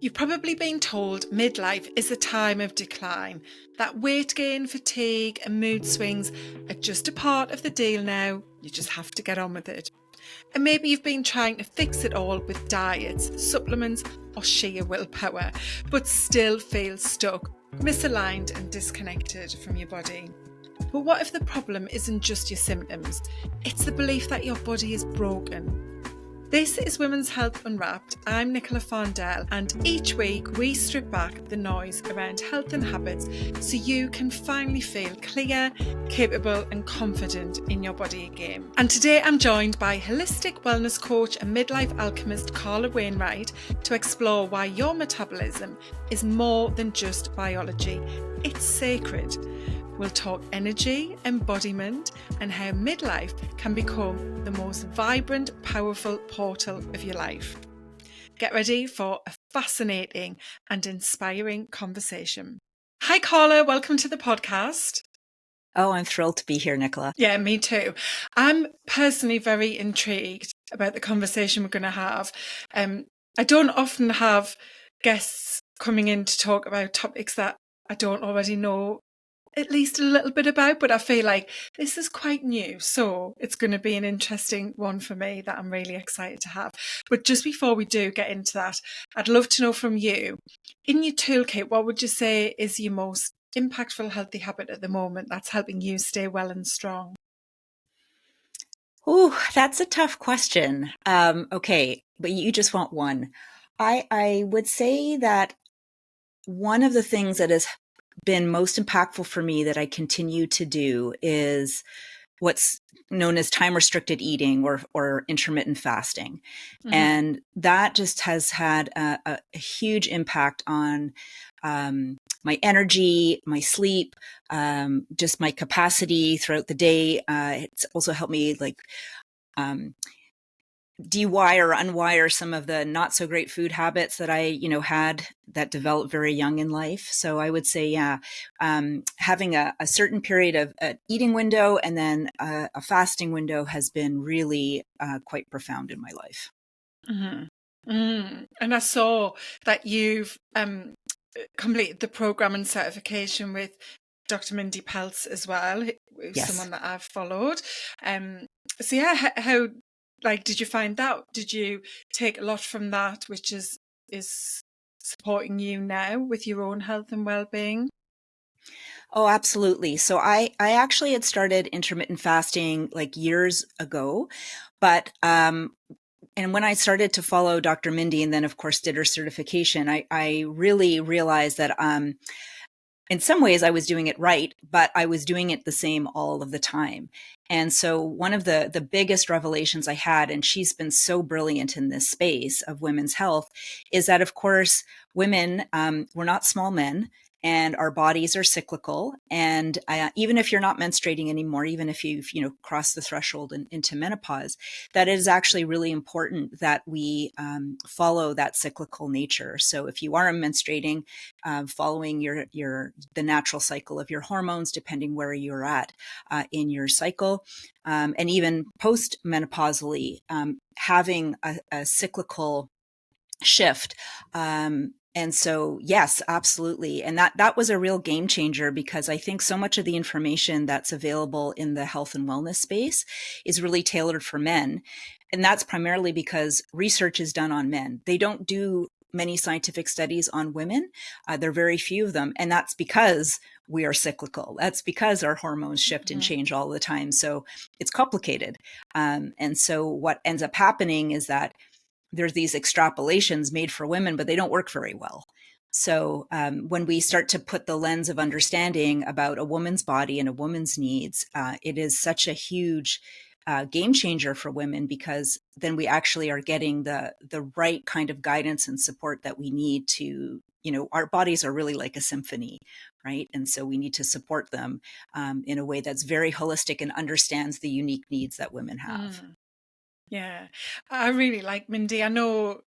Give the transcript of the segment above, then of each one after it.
You've probably been told midlife is a time of decline, that weight gain, fatigue, and mood swings are just a part of the deal now. You just have to get on with it. And maybe you've been trying to fix it all with diets, supplements, or sheer willpower, but still feel stuck, misaligned, and disconnected from your body. But what if the problem isn't just your symptoms? It's the belief that your body is broken. This is Women's Health Unwrapped. I'm Nicola Fondell, and each week we strip back the noise around health and habits so you can finally feel clear, capable, and confident in your body again. And today I'm joined by holistic wellness coach and midlife alchemist Carla Wainwright to explore why your metabolism is more than just biology. It's sacred. We'll talk energy, embodiment, and how midlife can become the most vibrant, powerful portal of your life. Get ready for a fascinating and inspiring conversation. Hi, Carla. Welcome to the podcast. Oh, I'm thrilled to be here, Nicola. Yeah, me too. I'm personally very intrigued about the conversation we're going to have. I don't often have guests coming in to talk about topics that I don't already know at least a little bit about, but I feel like this is quite new. So it's going to be an interesting one for me that I'm really excited to have. But just before we do get into that, I'd love to know from you, in your toolkit, what would you say is your most impactful healthy habit at the moment that's helping you stay well and strong? Oh, that's a tough question. Okay, but you just want one. I would say that one of the things that has been most impactful for me that I continue to do is what's known as time restricted eating or intermittent fasting. Mm-hmm. And that just has had a huge impact on my energy, my sleep, just my capacity throughout the day. It's also helped me dewire or unwire some of the not so great food habits that I, had that developed very young in life. So I would say, having a certain period of eating window and then a fasting window has been really quite profound in my life. Mm-hmm. Mm. And I saw that you've completed the program and certification with Dr. Mindy Pelz as well, who's Yes. someone that I've followed. So yeah, how did you find that? Did you take a lot from that, which is supporting you now with your own health and well-being? Oh, absolutely. So I actually had started intermittent fasting like years ago, but and when I started to follow Dr. Mindy and then of course did her certification, I really realized that in some ways I was doing it right, but I was doing it the same all of the time. And so one of the biggest revelations I had, and she's been so brilliant in this space of women's health, is that of course women, we're not small men, and our bodies are cyclical. And even if you're not menstruating anymore, even if you've crossed the threshold into menopause, that it is actually really important that we follow that cyclical nature. So if you are menstruating, following the natural cycle of your hormones, depending where you're at in your cycle, and even post-menopausally, having a cyclical shift. And so, yes, absolutely. And that was a real game changer, because I think so much of the information that's available in the health and wellness space is really tailored for men. And that's primarily because research is done on men. They don't do many scientific studies on women. There are very few of them. And that's because we are cyclical. That's because our hormones shift and change all the time. So it's complicated. And so what ends up happening is that there's these extrapolations made for women, but they don't work very well. So when we start to put the lens of understanding about a woman's body and a woman's needs, it is such a huge game changer for women, because then we actually are getting the right kind of guidance and support that we need to, our bodies are really like a symphony, right? And so we need to support them in a way that's very holistic and understands the unique needs that women have. Yeah, I really like Mindy. I know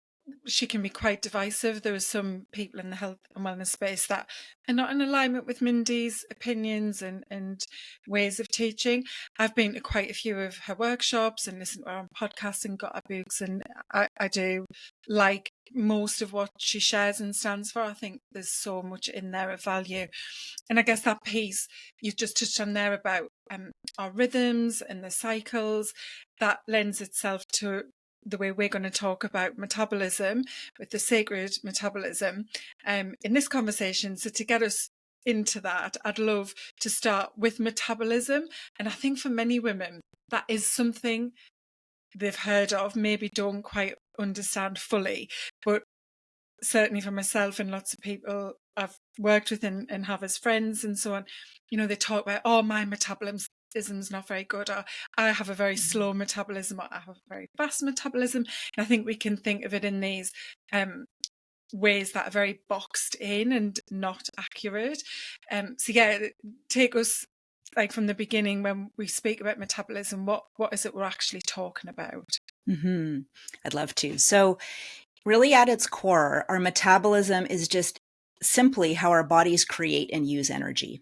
she can be quite divisive. There are some people in the health and wellness space that are not in alignment with Mindy's opinions and ways of teaching. I've been to quite a few of her workshops and listened to her on podcasts and got her books, and I do like most of what she shares and stands for. I think there's so much in there of value. And I guess that piece you've just touched on there about our rhythms and the cycles, that lends itself to the way we're going to talk about metabolism, with the sacred metabolism in this conversation. So to get us into that, I'd love to start with metabolism. And I think for many women, that is something they've heard of, maybe don't quite understand fully. But certainly for myself and lots of people I've worked with and have as friends and so on, they talk about, oh, my metabolism's not very good, or I have a very slow metabolism, or I have a very fast metabolism. And I think we can think of it in these ways that are very boxed in and not accurate. So yeah, take us like from the beginning. When we speak about metabolism, what is it we're actually talking about? Mm-hmm. I'd love to. So really at its core, our metabolism is just simply how our bodies create and use energy.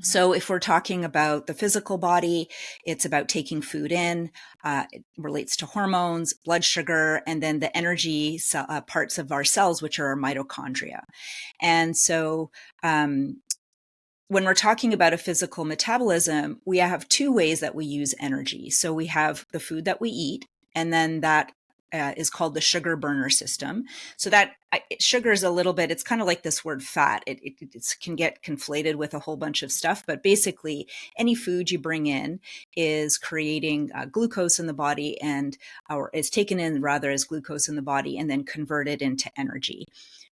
So if we're talking about the physical body, it's about taking food in. It relates to hormones, blood sugar, and then the energy parts of our cells, which are our mitochondria. And so when we're talking about a physical metabolism, we have two ways that we use energy. So we have the food that we eat, and then that is called the sugar burner system. So that sugar is a little bit, it's kind of like this word fat. It can get conflated with a whole bunch of stuff, but basically any food you bring in is creating glucose in the body, or is taken in rather as glucose in the body and then converted into energy.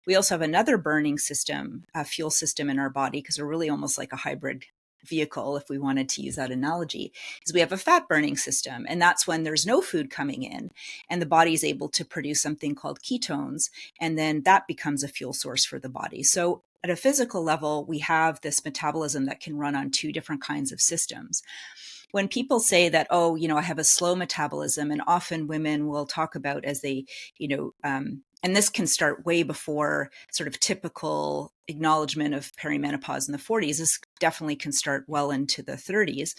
We also have another burning system, a fuel system in our body, because we're really almost like a hybrid vehicle, if we wanted to use that analogy, is we have a fat burning system. And that's when there's no food coming in and the body is able to produce something called ketones. And then that becomes a fuel source for the body. So at a physical level, we have this metabolism that can run on two different kinds of systems. When people say that, oh, I have a slow metabolism, and often women will talk about as they, and this can start way before sort of typical acknowledgement of perimenopause in the 40s. This definitely can start well into the 30s.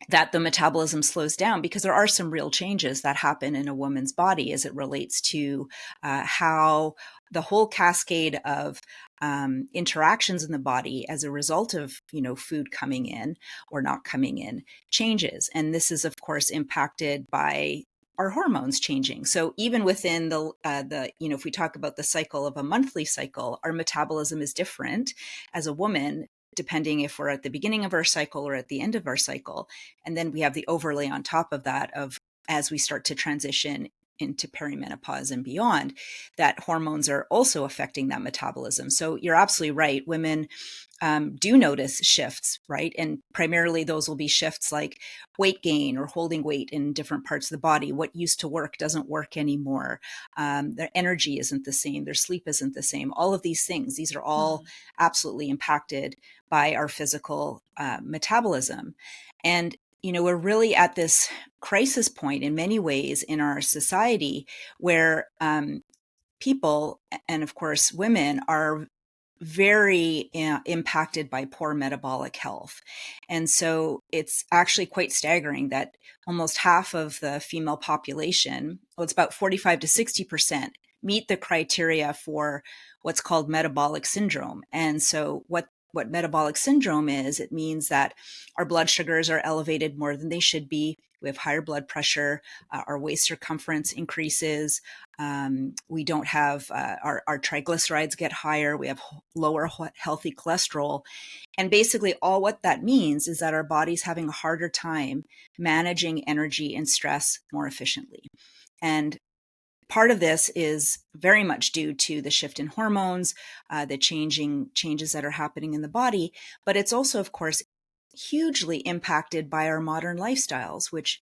That the metabolism slows down because there are some real changes that happen in a woman's body as it relates to how the whole cascade of interactions in the body as a result of food coming in or not coming in changes. And this is of course impacted by our hormones changing. So even within the if we talk about the cycle of a monthly cycle, our metabolism is different as a woman, depending if we're at the beginning of our cycle or at the end of our cycle. And then we have the overlay on top of that of as we start to transition into perimenopause and beyond, that hormones are also affecting that metabolism. So you're absolutely right. Women do notice shifts, right? And primarily those will be shifts like weight gain or holding weight in different parts of the body. What used to work doesn't work anymore. Their energy isn't the same. Their sleep isn't the same. All of these things, these are all absolutely impacted by our physical metabolism. And we're really at this crisis point in many ways in our society where people, and of course women, are very impacted by poor metabolic health. And so it's actually quite staggering that almost half of the female population, well, it's about 45 to 60%, meet the criteria for what's called metabolic syndrome. And so what metabolic syndrome is, it means that our blood sugars are elevated more than they should be. We have higher blood pressure, our waist circumference increases. We don't have our triglycerides get higher. We have lower healthy cholesterol. And basically all what that means is that our body's having a harder time managing energy and stress more efficiently. And part of this is very much due to the shift in hormones, the changes that are happening in the body. But it's also, of course, hugely impacted by our modern lifestyles, which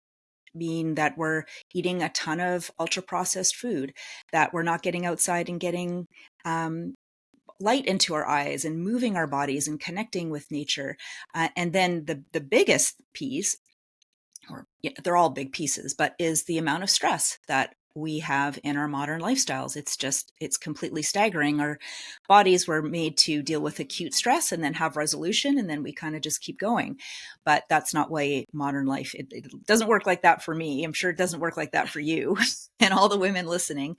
mean that we're eating a ton of ultra processed food, that we're not getting outside and getting light into our eyes and moving our bodies and connecting with nature. And then the biggest piece, or they're all big pieces, but is the amount of stress that we have in our modern lifestyles. It's completely staggering. Our bodies were made to deal with acute stress and then have resolution, and then we kind of just keep going. But that's not why modern life, it doesn't work like that for me. I'm sure it doesn't work like that for you and all the women listening.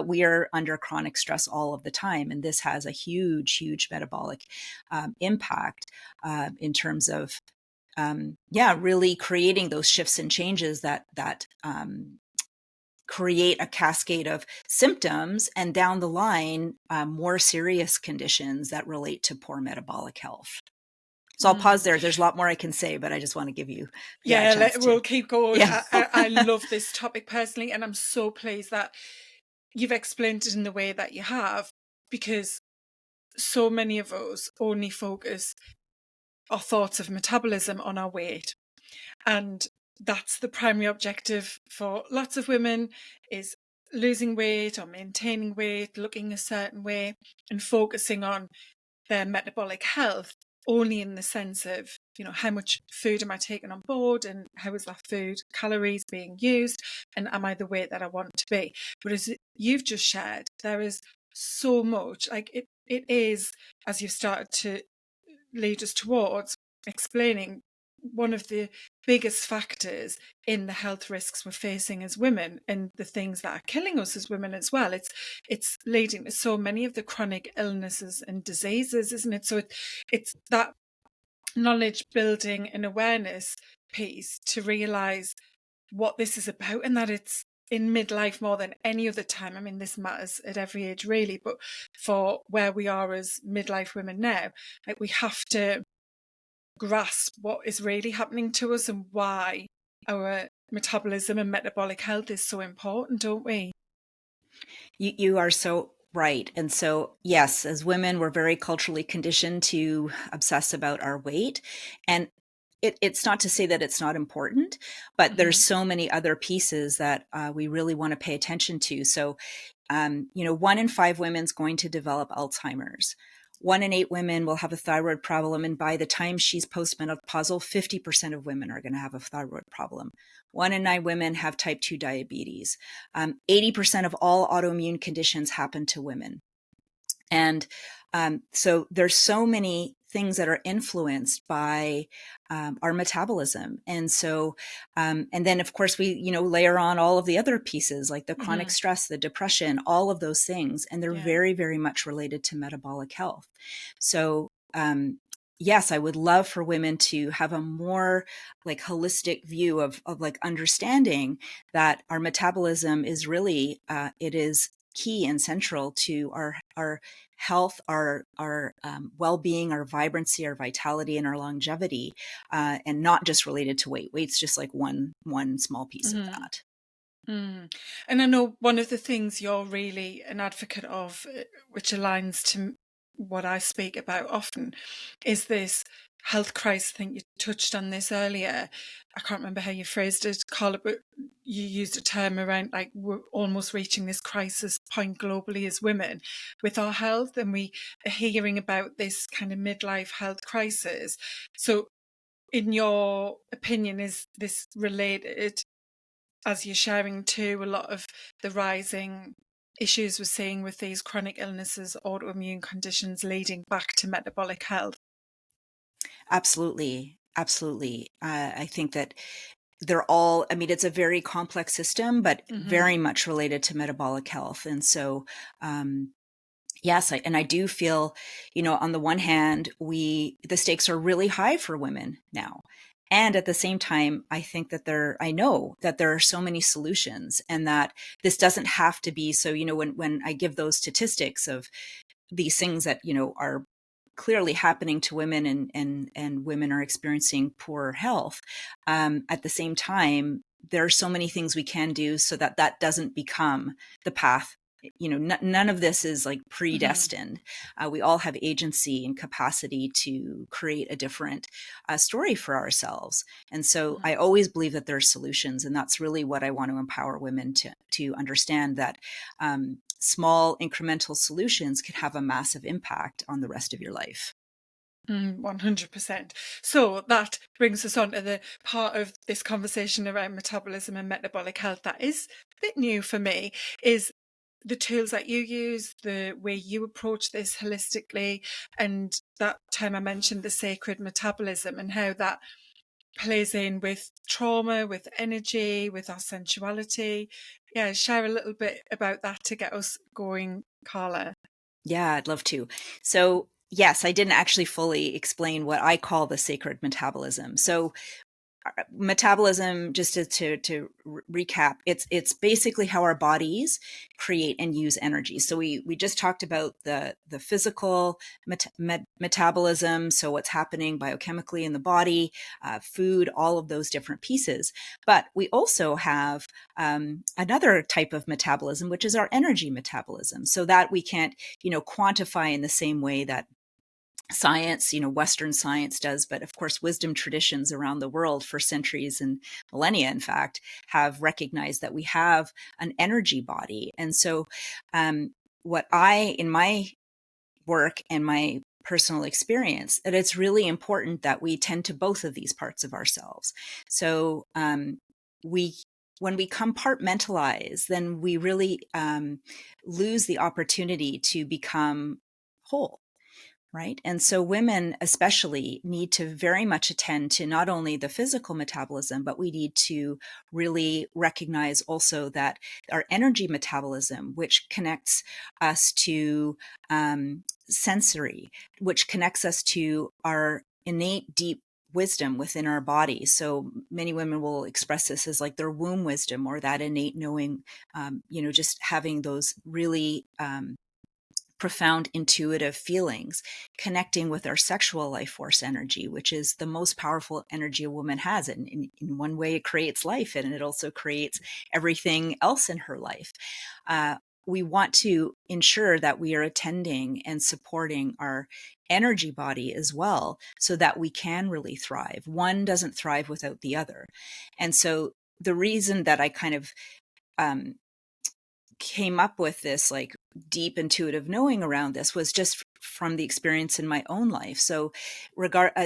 We are under chronic stress all of the time. And this has a huge metabolic impact in terms of really creating those shifts and changes that create a cascade of symptoms, and down the line, more serious conditions that relate to poor metabolic health. So I'll pause there. There's a lot more I can say, but I just want to give you a chance we'll keep going. Yeah. I love this topic personally, and I'm so pleased that you've explained it in the way that you have, because so many of us only focus our thoughts of metabolism on our weight. And that's the primary objective for lots of women, is losing weight or maintaining weight, looking a certain way, and focusing on their metabolic health only in the sense of, how much food am I taking on board, and how is that food calories being used, and am I the weight that I want to be? But as you've just shared, there is so much, like it is, as you've started to lead us towards explaining, one of the biggest factors in the health risks we're facing as women, and the things that are killing us as women as well. It's leading to so many of the chronic illnesses and diseases, isn't it? So it's that knowledge building and awareness piece to realize what this is about, and that it's in midlife more than any other time. I mean, this matters at every age really, but for where we are as midlife women now, like, we have to grasp what is really happening to us and why our metabolism and metabolic health is so important, don't we? You are so right. And so, yes, as women, we're very culturally conditioned to obsess about our weight. And it's not to say that it's not important, but there's so many other pieces that we really want to pay attention to. So, 1 in 5 women's going to develop Alzheimer's. 1 in 8 women will have a thyroid problem. And by the time she's postmenopausal, 50% of women are going to have a thyroid problem. 1 in 9 women have type 2 diabetes. 80% of all autoimmune conditions happen to women. And so there's so many things that are influenced by our metabolism. And so, and then of course we, layer on all of the other pieces like the chronic stress, the depression, all of those things. And they're very, very much related to metabolic health. So, yes, I would love for women to have a more like holistic view of like understanding that our metabolism is really, it is key and central to our health, our well-being, our vibrancy, our vitality, and our longevity, and not just related to weight. Weight's just like one small piece of that. And I know one of the things you're really an advocate of, which aligns to what I speak about often, is this health crisis. I think you touched on this earlier. I can't remember how you phrased it, Carla, but you used a term around like we're almost reaching this crisis point globally as women with our health, and we are hearing about this kind of midlife health crisis. So in your opinion, is this related, as you're sharing too, a lot of the rising issues we're seeing with these chronic illnesses, autoimmune conditions leading back to metabolic health? Absolutely. I think that they're all, I mean, it's a very complex system, but very much related to metabolic health. And so, yes, I do feel, on the one hand, the stakes are really high for women now. And at the same time, I think that I know that there are so many solutions, and that this doesn't have to be. So, when I give those statistics of these things that, are clearly happening to women, and women are experiencing poor health, at the same time, there are so many things we can do so that that doesn't become the path. None of this is like predestined. We all have agency and capacity to create a different story for ourselves. And so I always believe that there are solutions, and that's really what I want to empower women to understand, that small incremental solutions can have a massive impact on the rest of your life. 100%. So that brings us on to the part of this conversation around metabolism and metabolic health that is a bit new for me, is the tools that you use, the way you approach this holistically, and that time I mentioned the sacred metabolism and how that plays in with trauma, with energy, with our sensuality. Yeah, share a little bit about that to get us going, Carla. Yeah, I'd love to. So, yes, I didn't actually fully explain what I call the sacred metabolism. So, metabolism, just to recap, it's basically how our bodies create and use energy. So we just talked about the physical metabolism, so what's happening biochemically in the body, food, all of those different pieces. But we also have another type of metabolism, which is our energy metabolism, so that we can't quantify in the same way that science, Western science does, but of course, wisdom traditions around the world for centuries and millennia, in fact, have recognized that we have an energy body. And so, what in my work and my personal experience, that it's really important that we tend to both of these parts of ourselves. So, we when we compartmentalize, then we really lose the opportunity to become whole. Right. And so women especially need to very much attend to not only the physical metabolism, but we need to really recognize also that our energy metabolism, which connects us to sensory, which connects us to our innate deep wisdom within our body. So many women will express this as like their womb wisdom or that innate knowing, just having those really profound intuitive feelings, connecting with our sexual life force energy, which is the most powerful energy a woman has. And in one way, it creates life and it also creates everything else in her life. We want to ensure that we are attending and supporting our energy body as well, so that we can really thrive. One doesn't thrive without the other. And so the reason that I kind of came up with this like deep intuitive knowing around this was just from the experience in my own life. So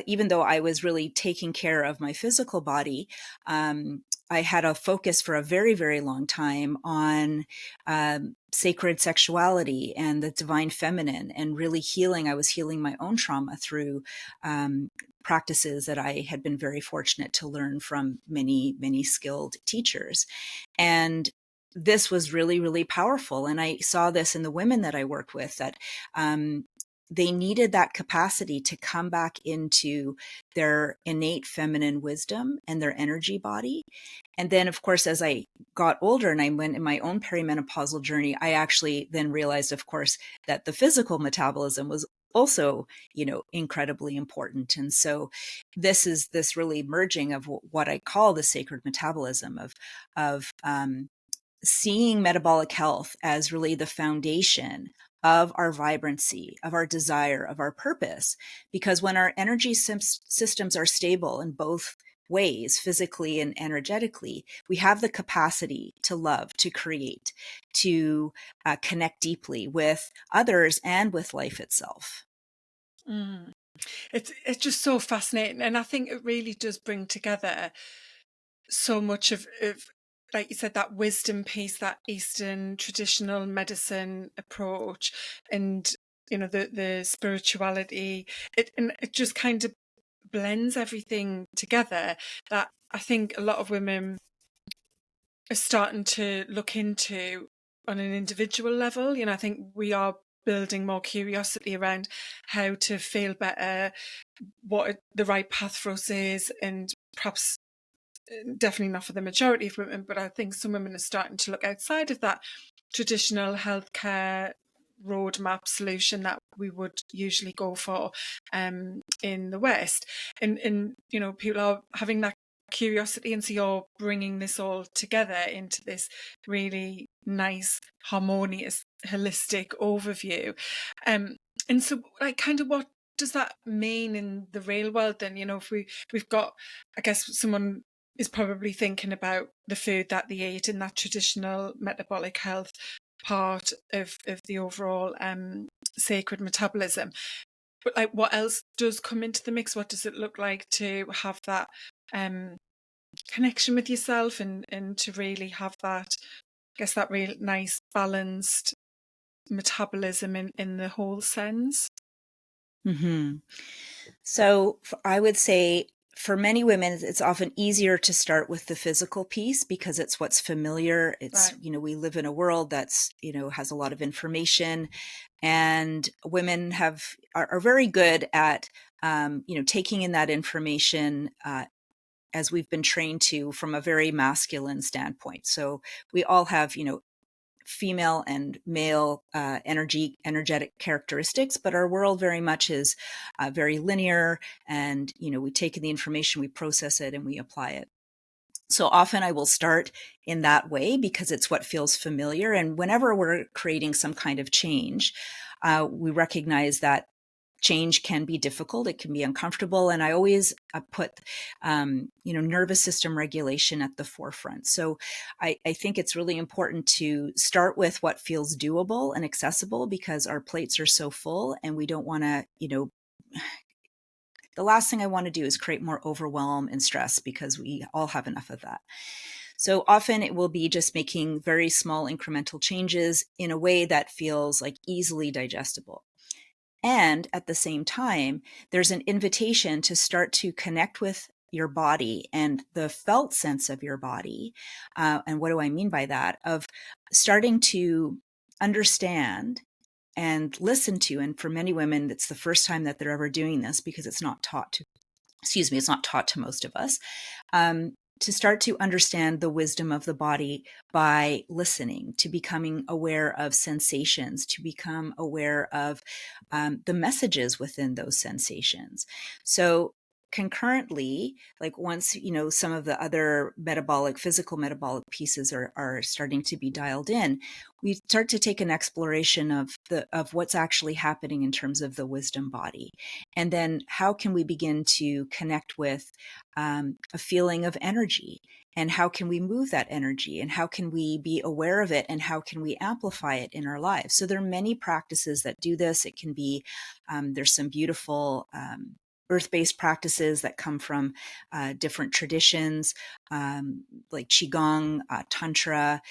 even though I was really taking care of my physical body, I had a focus for a very, very long time on sacred sexuality and the divine feminine and really healing. I was healing my own trauma through practices that I had been very fortunate to learn from many, many skilled teachers. And this was really, really powerful. And I saw this in the women that I worked with, that they needed that capacity to come back into their innate feminine wisdom and their energy body. And then, of course, as I got older and I went in my own perimenopausal journey, I actually then realized, of course, that the physical metabolism was also, incredibly important. And so this is this really merging of what I call the sacred metabolism of seeing metabolic health as really the foundation of our vibrancy, of our desire, of our purpose. Because when our energy systems are stable in both ways, physically and energetically, we have the capacity to love, to create, to connect deeply with others and with life itself. Mm. It's just so fascinating, and I think it really does bring together so much of like you said, that wisdom piece, that Eastern traditional medicine approach, and the spirituality. And it just kind of blends everything together, that I think a lot of women are starting to look into on an individual level. I think we are building more curiosity around how to feel better, what the right path for us is, and perhaps definitely not for the majority of women, but I think some women are starting to look outside of that traditional healthcare roadmap solution that we would usually go for in the West. And people are having that curiosity, and so you're bringing this all together into this really nice, harmonious, holistic overview. And so, like, kind of what does that mean in the real world then? If we've got, I guess, someone is probably thinking about the food that they eat and that traditional metabolic health part of the overall sacred metabolism. But like, what else does come into the mix? What does it look like to have that connection with yourself, and to really have that, I guess, that real nice balanced metabolism in the whole sense? Hmm. So I would say for many women, it's often easier to start with the physical piece because it's what's familiar. It's, Right. we live in a world that's, has a lot of information, and women are very good at, taking in that information, as we've been trained to from a very masculine standpoint. So we all have, female and male energetic characteristics, but our world very much is very linear, and we take in the information, we process it, and we apply it. So often I will start in that way because it's what feels familiar, and whenever we're creating some kind of change, we recognize that change can be difficult, it can be uncomfortable, and I always put nervous system regulation at the forefront. So I think it's really important to start with what feels doable and accessible, because our plates are so full, and we don't want to, the last thing I want to do is create more overwhelm and stress, because we all have enough of that. So often it will be just making very small incremental changes in a way that feels like easily digestible. And at the same time, there's an invitation to start to connect with your body and the felt sense of your body. And what do I mean by that? Of starting to understand and listen to, and for many women, it's the first time that they're ever doing this, because it's not taught to, it's not taught to most of us. To start to understand the wisdom of the body by listening, to becoming aware of sensations, to become aware of the messages within those sensations. So concurrently, like once, some of the other physical metabolic pieces are starting to be dialed in, we start to take an exploration of what's actually happening in terms of the wisdom body. And then how can we begin to connect with a feeling of energy, and how can we move that energy, and how can we be aware of it, and how can we amplify it in our lives? So there are many practices that do this. It can be, there's some beautiful earth-based practices that come from different traditions, like Qigong, Tantra,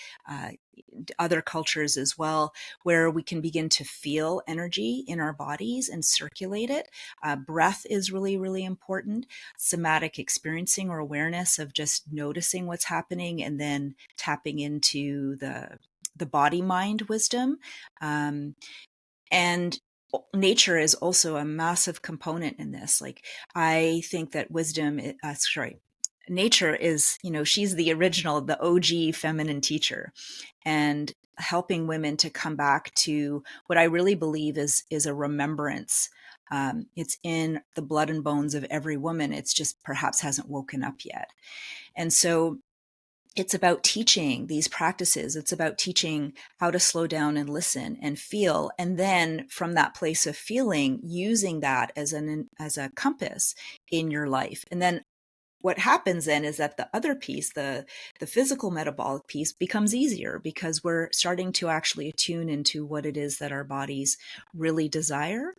other cultures as well, where we can begin to feel energy in our bodies and circulate it. Breath is really, really important. Somatic experiencing or awareness of just noticing what's happening, and then tapping into the body mind wisdom. And nature is also a massive component in this. Like, I think that nature is, she's the original, the OG feminine teacher, and helping women to come back to what I really believe is a remembrance. It's in the blood and bones of every woman. It's just perhaps hasn't woken up yet. And so it's about teaching these practices. It's about teaching how to slow down and listen and feel. And then from that place of feeling, using that as a compass in your life. And then what happens then is that the other piece, the physical metabolic piece, becomes easier, because we're starting to actually attune into what it is that our bodies really desire.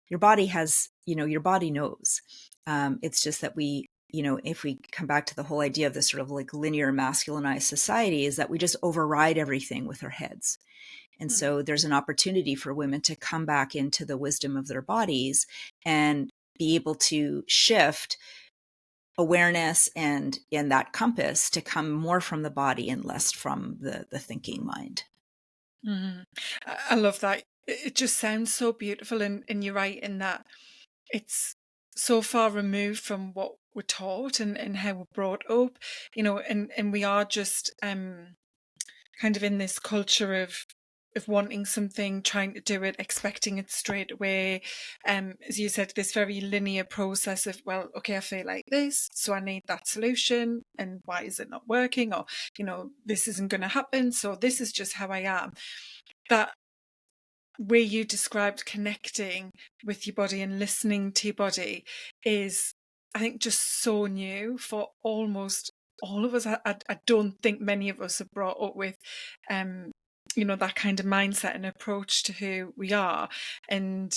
Your body has, your body knows. It's just that if we come back to the whole idea of this sort of like linear masculinized society, is that we just override everything with our heads. And so there's an opportunity for women to come back into the wisdom of their bodies and be able to shift awareness and that compass to come more from the body and less from the thinking mind. Mm. I love that. It just sounds so beautiful, and you're right in that it's so far removed from what we're taught, and how we're brought up, and we are just kind of in this culture of wanting something, trying to do it, expecting it straight away. As you said, this very linear process of, well, okay, I feel like this, so I need that solution, and why is it not working? Or, this isn't going to happen, so this is just how I am. That way you described connecting with your body and listening to your body is, I think, just so new for almost all of us. I don't think many of us are brought up with that kind of mindset and approach to who we are. And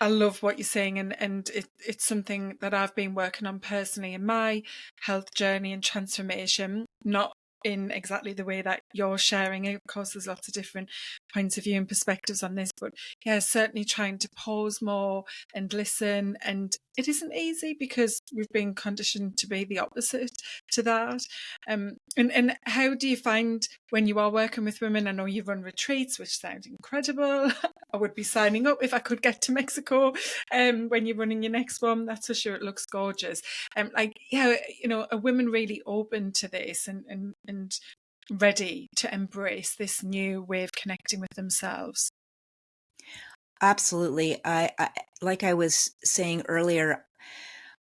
I love what you're saying, and it's something that I've been working on personally in my health journey and transformation, not in exactly the way that you're sharing it. Of course, there's lots of different points of view and perspectives on this, but yeah, certainly trying to pause more and listen. And it isn't easy because we've been conditioned to be the opposite to that. And how do you find when you are working with women? I know you run retreats, which sound incredible. I would be signing up if I could get to Mexico. When you're running your next one, that's for sure. It looks gorgeous. Like, yeah, are women really open to this and ready to embrace this new way of connecting with themselves? Absolutely. I like I was saying earlier,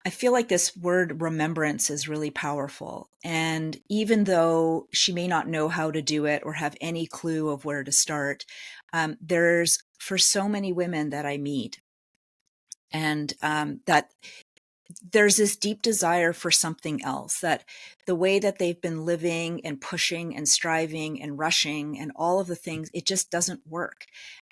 I feel like this word remembrance is really powerful. And even though she may not know how to do it or have any clue of where to start, there's for so many women that I meet, and that there's this deep desire for something else, that the way that they've been living and pushing and striving and rushing and all of the things, it just doesn't work.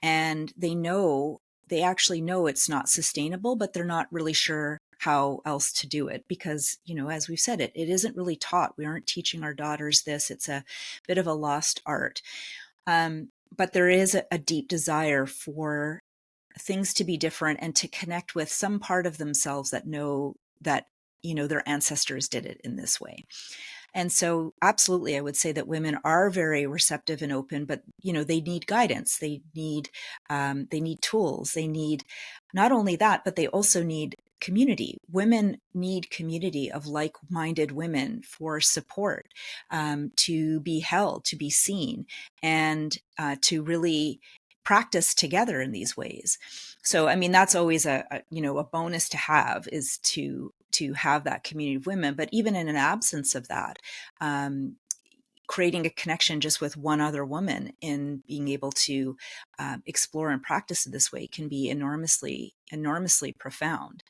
And they actually know it's not sustainable, but they're not really sure how else to do it because, as we've said, it isn't really taught. We aren't teaching our daughters this. It's a bit of a lost art. But there is a deep desire for things to be different and to connect with some part of themselves that know that their ancestors did it in this way. And so absolutely I would say that women are very receptive and open, but they need guidance, they need tools, they need not only that, but they also need community. Women need community of like-minded women for support, to be held, to be seen, and to really practice together in these ways. So, I mean, that's always a bonus to have, is to have that community of women. But even in an absence of that, creating a connection just with one other woman in being able to explore and practice it this way can be enormously, enormously profound.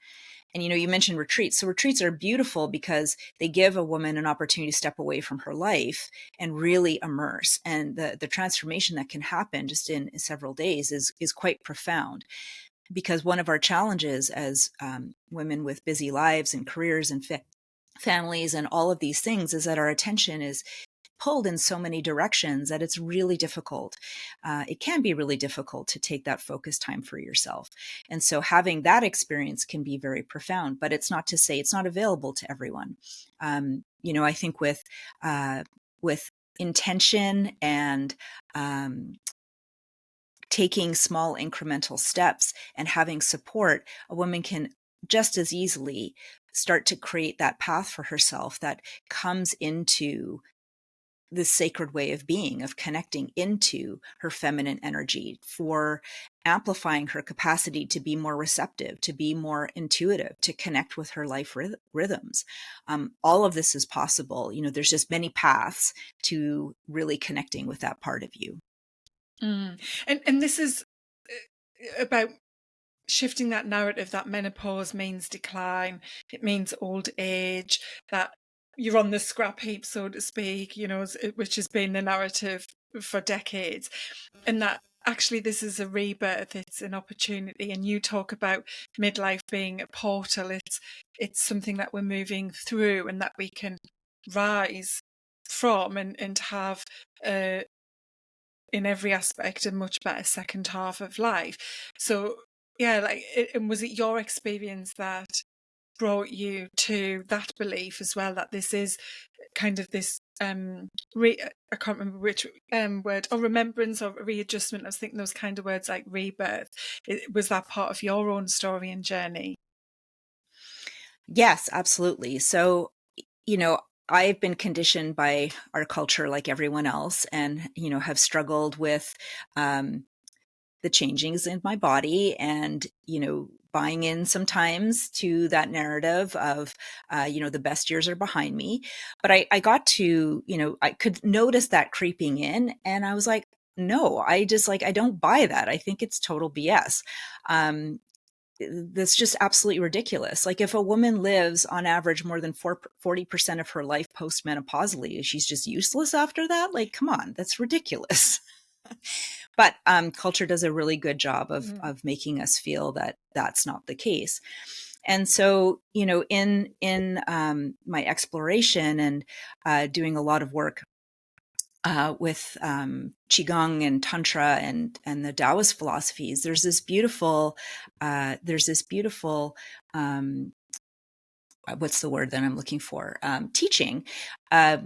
And, you mentioned retreats. So retreats are beautiful because they give a woman an opportunity to step away from her life and really immerse. And the transformation that can happen just in several days is quite profound. Because one of our challenges as women with busy lives and careers and families and all of these things is that our attention is pulled in so many directions that it's really difficult. It can be really difficult to take that focus time for yourself. And so having that experience can be very profound, but it's not to say it's not available to everyone. I think with intention and taking small incremental steps and having support, a woman can just as easily start to create that path for herself that comes into this sacred way of being, of connecting into her feminine energy, for amplifying her capacity to be more receptive, to be more intuitive, to connect with her life rhythms. All of this is possible. There's just many paths to really connecting with that part of you. And this is about shifting that narrative that menopause means decline, it means old age, that you're on the scrap heap, so to speak, which has been the narrative for decades, and that actually this is a rebirth, it's an opportunity. And you talk about midlife being a portal, it's something that we're moving through and that we can rise from and have in every aspect a much better second half of life. So yeah, and was it your experience that brought you to that belief as well, that this is kind of this I can't remember which word, or remembrance or readjustment, I was thinking those kind of words like rebirth. Was that part of your own story and journey? Yes, absolutely. So, you know, I've been conditioned by our culture like everyone else, and, have struggled with the changings in my body, and, buying in sometimes to that narrative of, the best years are behind me. But I got to, I could notice that creeping in, and I was like, no, I don't buy that. I think it's total BS. That's just absolutely ridiculous. Like, if a woman lives on average more than 40% of her life postmenopausally, she's just useless after that. Like, come on, that's ridiculous. But culture does a really good job of Mm-hmm. making us feel that that's not the case. And so, in my exploration and doing a lot of work with qigong and tantra and the Taoist philosophies, there's this beautiful what's the word that I'm looking for? Teaching uh,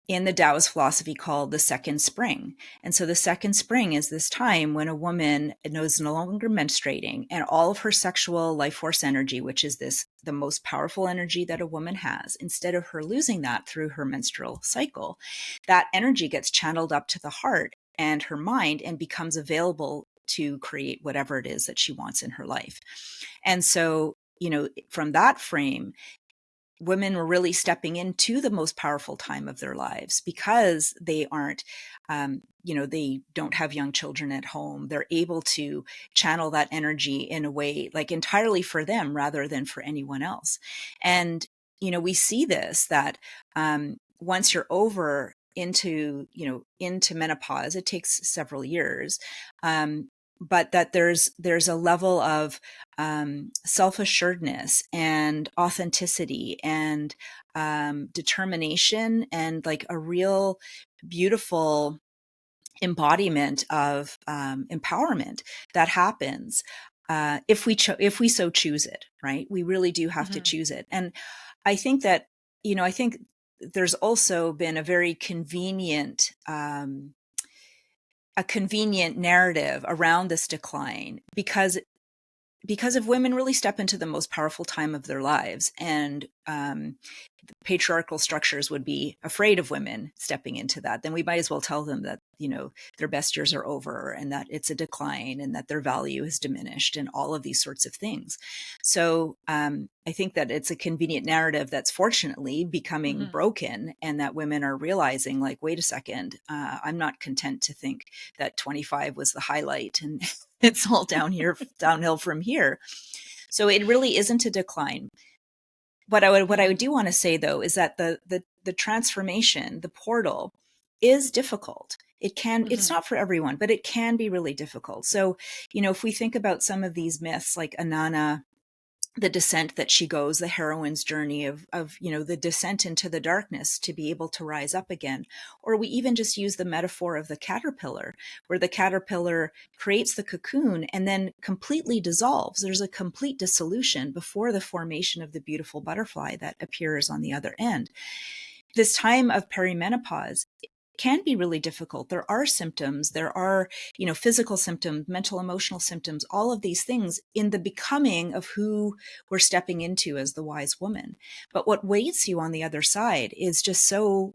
in the Taoist philosophy called the second spring. And so the second spring is this time when a woman is no longer menstruating, and all of her sexual life force energy, which is the most powerful energy that a woman has, instead of her losing that through her menstrual cycle, that energy gets channeled up to the heart and her mind and becomes available to create whatever it is that she wants in her life. And so, from that frame, women were really stepping into the most powerful time of their lives because they aren't, they don't have young children at home. They're able to channel that energy in a way like entirely for them rather than for anyone else. And, we see this that once you're over into menopause, it takes several years. But that there's a level of self-assuredness and authenticity and determination and like a real beautiful embodiment of empowerment that happens if we so choose it, right? We really do have to Mm-hmm. choose it. And I think that, I think there's also been a very convenient narrative around this decline because if women really step into the most powerful time of their lives, and patriarchal structures would be afraid of women stepping into that, then we might as well tell them that, their best years are over and that it's a decline and that their value is diminished and all of these sorts of things. So I think that it's a convenient narrative that's fortunately becoming Mm-hmm. broken, and that women are realizing, like, wait a second, I'm not content to think that 25 was the highlight and it's all downhill from here. So it really isn't a decline. What I do want to say though is that the transformation, the portal, is difficult. It's Mm-hmm. not for everyone, but it can be really difficult. So, if we think about some of these myths like Anana, the descent that she goes, the heroine's journey of the descent into the darkness to be able to rise up again. Or we even just use the metaphor of the caterpillar, where the caterpillar creates the cocoon and then completely dissolves. There's a complete dissolution before the formation of the beautiful butterfly that appears on the other end. This time of perimenopause can be really difficult. There are symptoms, there are, physical symptoms, mental, emotional symptoms, all of these things in the becoming of who we're stepping into as the wise woman. But what waits you on the other side is just so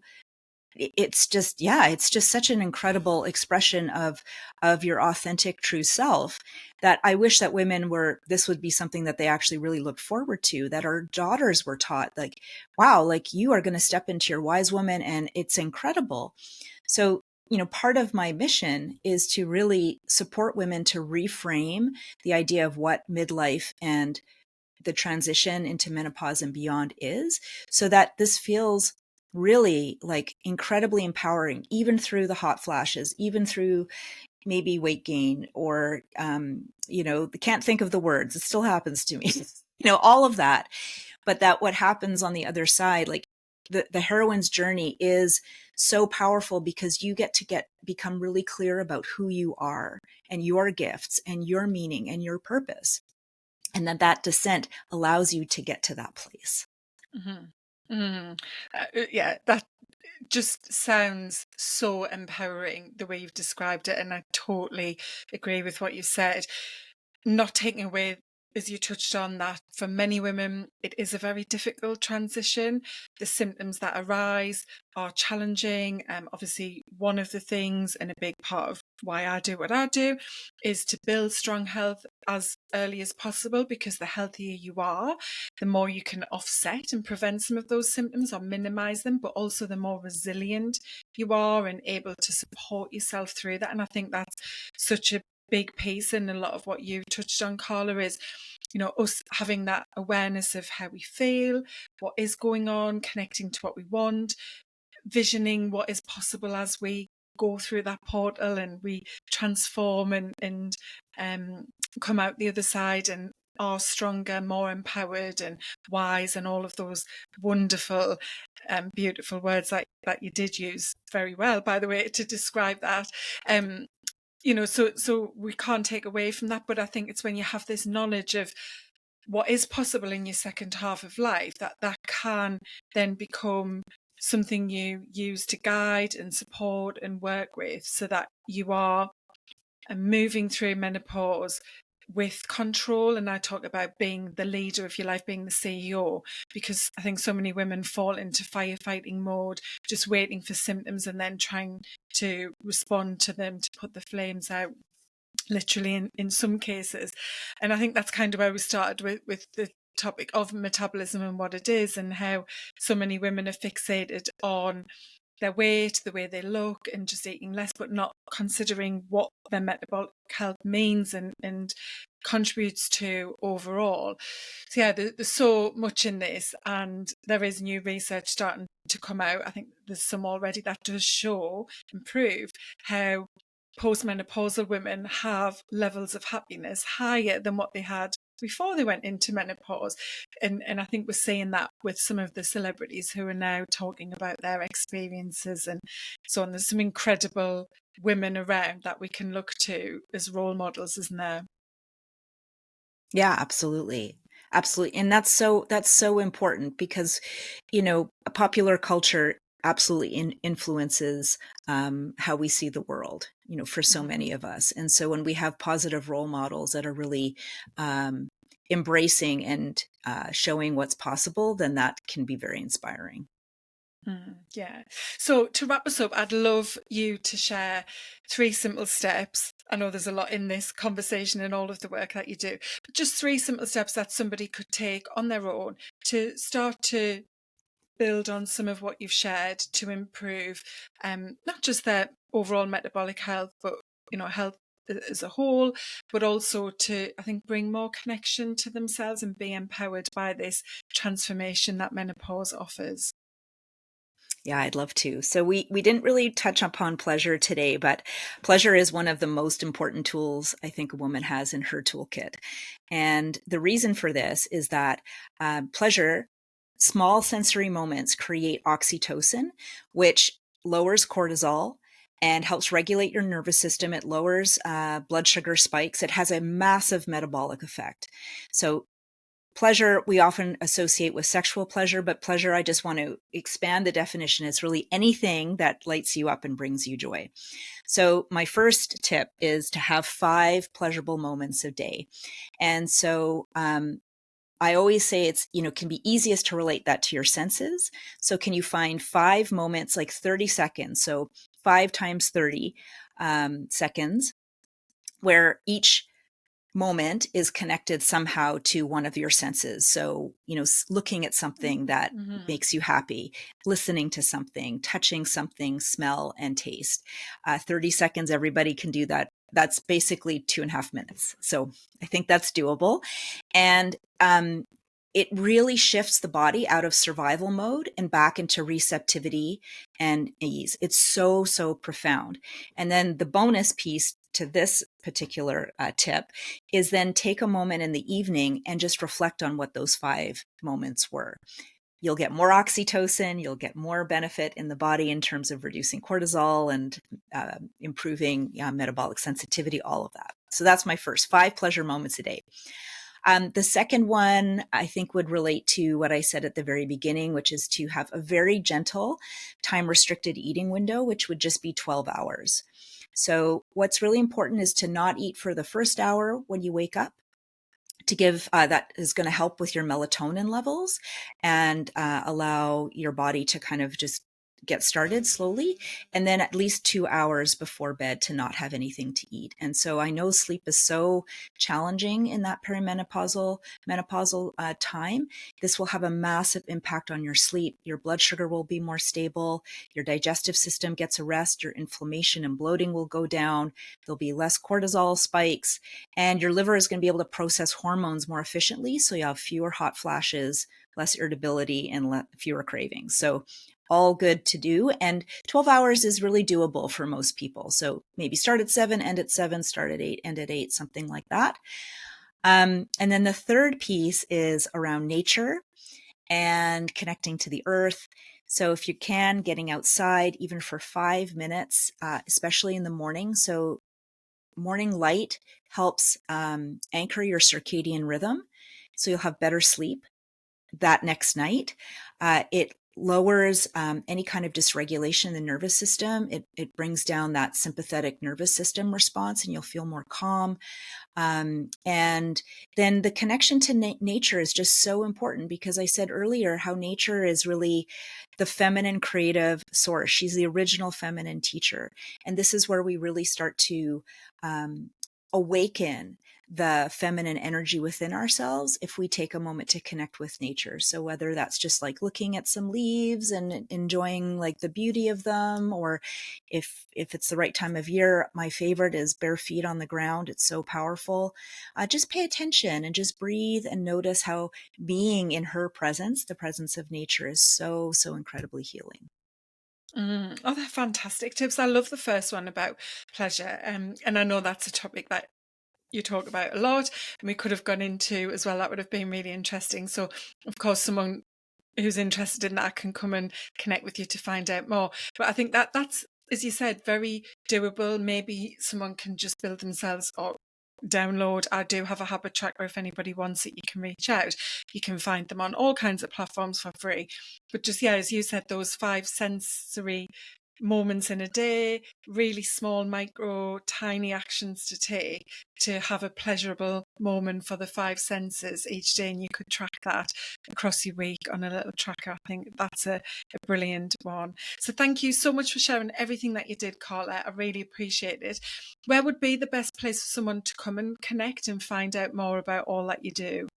it's just such an incredible expression of your authentic true self, that I wish that this would be something that they actually really look forward to, that our daughters were taught, like, wow, like, you are going to step into your wise woman and it's incredible. So, part of my mission is to really support women to reframe the idea of what midlife and the transition into menopause and beyond is, so that this feels really like incredibly empowering, even through the hot flashes, even through maybe weight gain or, can't think of the words. It still happens to me, all of that. But that what happens on the other side, like the heroine's journey is so powerful because you get to become really clear about who you are and your gifts and your meaning and your purpose. And then that descent allows you to get to that place. Mm-hmm. Mm-hmm. Yeah, that just sounds so empowering the way you've described it, and I totally agree with what you said. Not taking away, as you touched on, that for many women it is a very difficult transition. The symptoms that arise are challenging. Obviously, one of the things and a big part of why I do what I do is to build strong health as early as possible, because the healthier you are, the more you can offset and prevent some of those symptoms or minimize them, but also the more resilient you are and able to support yourself through that. And I think that's such a big piece, and a lot of what you touched on, Carla, is us having that awareness of how we feel, what is going on, connecting to what we want, visioning what is possible as we go through that portal and we transform and come out the other side and are stronger, more empowered and wise, and all of those wonderful, beautiful words that you did use very well, by the way, to describe that. So we can't take away from that, but I think it's when you have this knowledge of what is possible in your second half of life that can then become something you use to guide and support and work with, so that you are moving through menopause with control. And I talk about being the leader of your life, being the CEO, because I think so many women fall into firefighting mode, just waiting for symptoms and then trying to respond to them, to put the flames out, literally in some cases. And I think that's kind of where we started with the topic of metabolism and what it is, and how so many women are fixated on their weight, the way they look, and just eating less, but not considering what their metabolic health means and contributes to overall. So yeah, there's so much in this, and there is new research starting to come out. I think there's some already that does show and prove how postmenopausal women have levels of happiness higher than what they had before they went into menopause. And I think we're seeing that with some of the celebrities who are now talking about their experiences and so on. There's some incredible women around that we can look to as role models, isn't there? Yeah, absolutely. Absolutely. And that's so important because, popular culture absolutely influences how we see the world, for so Mm-hmm. many of us. And so when we have positive role models that are really um, embracing and showing what's possible, then that can be very inspiring. Yeah. So to wrap us up, I'd love you to share 3 simple steps. I know there's a lot in this conversation and all of the work that you do, but just 3 simple steps that somebody could take on their own to start to build on some of what you've shared to improve not just their overall metabolic health, but health as a whole, but also to, I think, bring more connection to themselves and be empowered by this transformation that menopause offers. Yeah, I'd love to. So we didn't really touch upon pleasure today, but pleasure is one of the most important tools I think a woman has in her toolkit. And the reason for this is that pleasure, small sensory moments create oxytocin, which lowers cortisol and helps regulate your nervous system. It lowers blood sugar spikes. It has a massive metabolic effect. So pleasure we often associate with sexual pleasure, but pleasure, I just want to expand the definition. It's really anything that lights you up and brings you joy. So my first tip is to have 5 pleasurable moments a day. And so I always say it's, can be easiest to relate that to your senses. So can you find 5 moments, like 30 seconds? So 5 times 30 seconds, where each moment is connected somehow to one of your senses. So, looking at something that Mm-hmm. makes you happy, listening to something, touching something, smell and taste. 30 seconds, everybody can do that. That's basically 2.5 minutes. So I think that's doable. And it really shifts the body out of survival mode and back into receptivity and ease. It's so, so profound. And then the bonus piece to this particular tip is then take a moment in the evening and just reflect on what those 5 moments were. You'll get more oxytocin, you'll get more benefit in the body in terms of reducing cortisol and improving metabolic sensitivity, all of that. So that's my first 5 pleasure moments a day. The second one, I think, would relate to what I said at the very beginning, which is to have a very gentle time restricted eating window, which would just be 12 hours. So what's really important is to not eat for the first hour when you wake up, to give that is going to help with your melatonin levels and allow your body to kind of just get started slowly, and then at least 2 hours before bed to not have anything to eat. And so I know sleep is so challenging in that menopausal time. This will have a massive impact on your sleep. Your blood sugar will be more stable. Your digestive system gets a rest. Your inflammation and bloating will go down. There'll be less cortisol spikes, and your liver is going to be able to process hormones more efficiently. So you have fewer hot flashes, less irritability, and fewer cravings. So all good to do. And 12 hours is really doable for most people. So maybe start at 7, end at 7, start at 8, end at 8, something like that. And then the third piece is around nature and connecting to the earth. So if you can, getting outside even for 5 minutes, especially in the morning. So morning light helps anchor your circadian rhythm. So you'll have better sleep that next night. It lowers any kind of dysregulation in the nervous system. It brings down that sympathetic nervous system response, and you'll feel more calm. And then the connection to nature is just so important, because I said earlier how nature is really the feminine creative source. She's the original feminine teacher. And this is where we really start to awaken the feminine energy within ourselves if we take a moment to connect with nature. So whether that's just like looking at some leaves and enjoying like the beauty of them, or if it's the right time of year, my favorite is bare feet on the ground. It's so powerful. Just pay attention and just breathe and notice how being in her presence, the presence of nature, is so, so incredibly healing. Oh, they're fantastic tips. I love the first one about pleasure. And I know that's a topic that you talk about a lot, and we could have gone into as well. That would have been really interesting. So, of course, someone who's interested in that can come and connect with you to find out more. But I think that's, as you said, very doable. Maybe someone can just build themselves or download. I do have a habit tracker. If anybody wants it, you can reach out. You can find them on all kinds of platforms for free. But just, yeah, as you said, those 5 sensory moments in a day, really small, micro, tiny actions to take to have a pleasurable moment for the 5 senses each day. And you could track that across your week on a little tracker. I think that's a brilliant one. So thank you so much for sharing everything that you did, Carla. I really appreciate it. Where would be the best place for someone to come and connect and find out more about all that you do?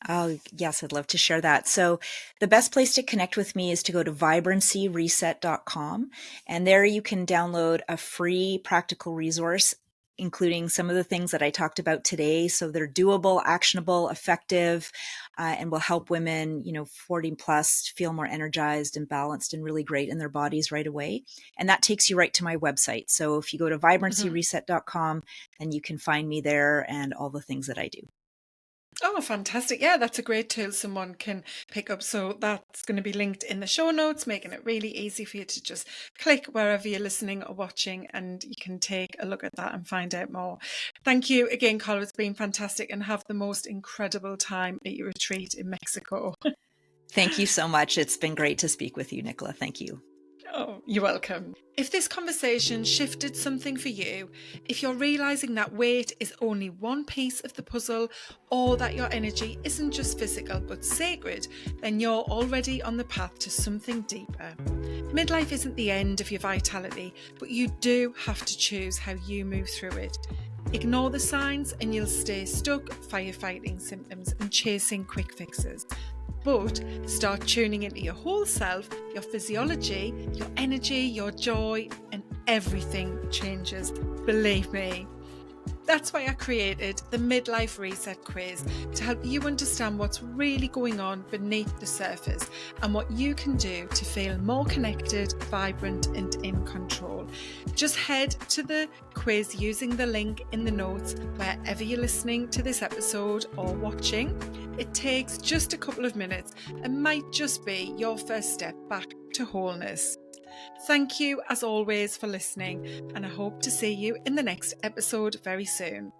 Oh, yes, I'd love to share that. So the best place to connect with me is to go to vibrancyreset.com. And there you can download a free practical resource, including some of the things that I talked about today. So they're doable, actionable, effective, and will help women, 40 plus feel more energized and balanced and really great in their bodies right away. And that takes you right to my website. So if you go to vibrancyreset.com, then you can find me there and all the things that I do. Oh, fantastic. Yeah, that's a great tool someone can pick up. So that's going to be linked in the show notes, making it really easy for you to just click wherever you're listening or watching, and you can take a look at that and find out more. Thank you again, Carla. It's been fantastic, and have the most incredible time at your retreat in Mexico. Thank you so much. It's been great to speak with you, Nicola. Thank you. Oh, you're welcome. If this conversation shifted something for you, if you're realising that weight is only one piece of the puzzle, or that your energy isn't just physical but sacred, then you're already on the path to something deeper. Midlife isn't the end of your vitality, but you do have to choose how you move through it. Ignore the signs and you'll stay stuck firefighting symptoms and chasing quick fixes. But start tuning into your whole self, your physiology, your energy, your joy, and everything changes. Believe me. That's why I created the Midlife Reset Quiz, to help you understand what's really going on beneath the surface and what you can do to feel more connected, vibrant, and in control. Just head to the quiz using the link in the notes wherever you're listening to this episode or watching. It takes just a couple of minutes and might just be your first step back to wholeness. Thank you, as always, for listening, and I hope to see you in the next episode very soon.